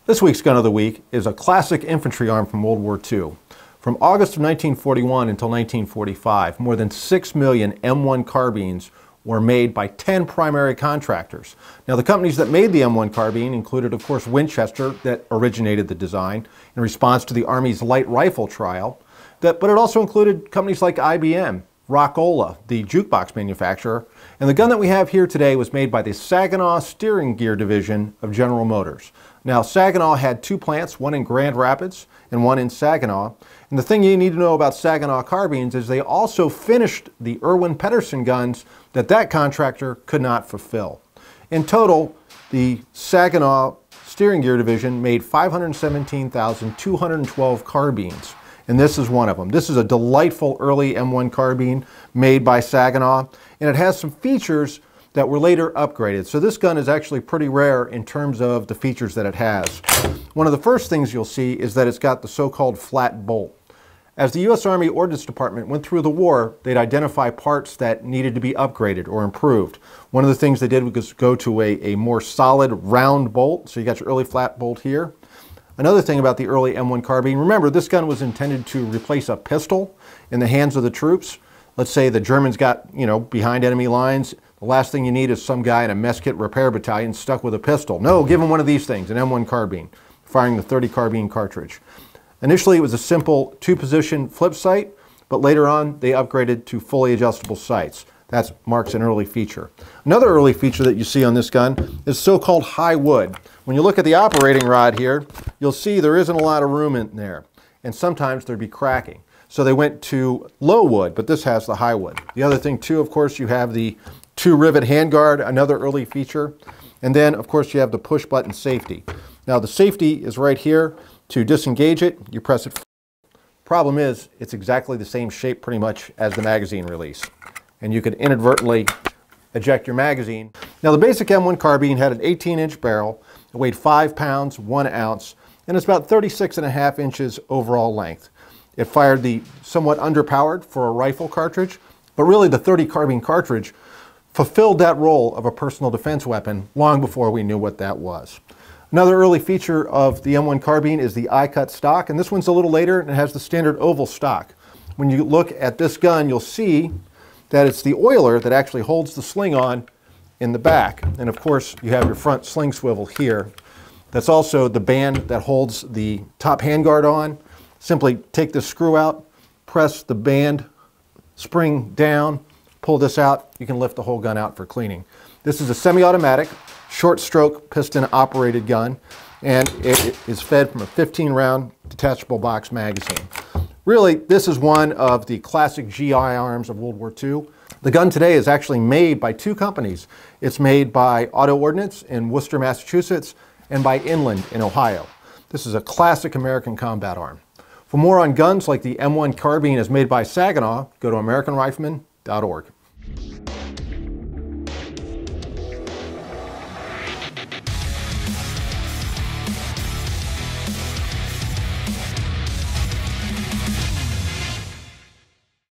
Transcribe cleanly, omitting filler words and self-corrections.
This week's Gun of the Week is a classic infantry arm from World War II. From August of 1941 until 1945, more than 6 million M1 carbines were made by 10 primary contractors. Now, the companies that made the M1 carbine included, of course, Winchester, that originated the design in response to the Army's light rifle trial, but it also included companies like IBM, Rockola, the jukebox manufacturer, and the gun that we have here today was made by the Saginaw Steering Gear Division of General Motors. Now, Saginaw had two plants, one in Grand Rapids and one in Saginaw. And the thing you need to know about Saginaw carbines is they also finished the Irwin Pedersen guns that contractor could not fulfill. In total, the Saginaw Steering Gear Division made 517,212 carbines. And this is one of them. This is a delightful early M1 carbine made by Saginaw, and it has some features that were later upgraded. So this gun is actually pretty rare in terms of the features that it has. One of the first things you'll see is that it's got the so-called flat bolt. As the U.S. Army Ordnance Department went through the war, they'd identify parts that needed to be upgraded or improved. One of the things they did was go to a more solid round bolt. So you got your early flat bolt here. Another thing about the early M1 carbine, remember this gun was intended to replace a pistol in the hands of the troops. Let's say the Germans got, behind enemy lines. The last thing you need is some guy in a mess kit repair battalion stuck with a pistol. No, give him one of these things, an M1 carbine, firing the .30 carbine cartridge. Initially, it was a simple two-position flip sight, but later on, they upgraded to fully adjustable sights. That marks an early feature. Another early feature that you see on this gun is so-called high wood. When you look at the operating rod here, you'll see there isn't a lot of room in there, and sometimes there'd be cracking. So they went to low wood, but this has the high wood. The other thing too, of course, you have the two-rivet handguard, another early feature. And then, of course, you have the push-button safety. Now, the safety is right here. To disengage it, you press it. Problem is, it's exactly the same shape pretty much as the magazine release. And you could inadvertently eject your magazine. Now, the basic M1 carbine had an 18-inch barrel. It weighed 5 pounds, 1 ounce, and it's about 36.5 inches overall length. It fired the somewhat underpowered for a rifle cartridge, but really the .30 carbine cartridge fulfilled that role of a personal defense weapon long before we knew what that was. Another early feature of the M1 carbine is the eye-cut stock, and this one's a little later and it has the standard oval stock. When you look at this gun, you'll see that it's the oiler that actually holds the sling on in the back. And of course, you have your front sling swivel here. That's also the band that holds the top handguard on. Simply take this screw out, press the band spring down, pull this out, you can lift the whole gun out for cleaning. This is a semi-automatic, short stroke piston operated gun, and it is fed from a 15-round detachable box magazine. Really, this is one of the classic GI arms of World War II. The gun today is actually made by two companies. It's made by Auto Ordnance in Worcester, Massachusetts, and by Inland in Ohio. This is a classic American combat arm. For more on guns like the M1 carbine as made by Saginaw, go to AmericanRifleman.org.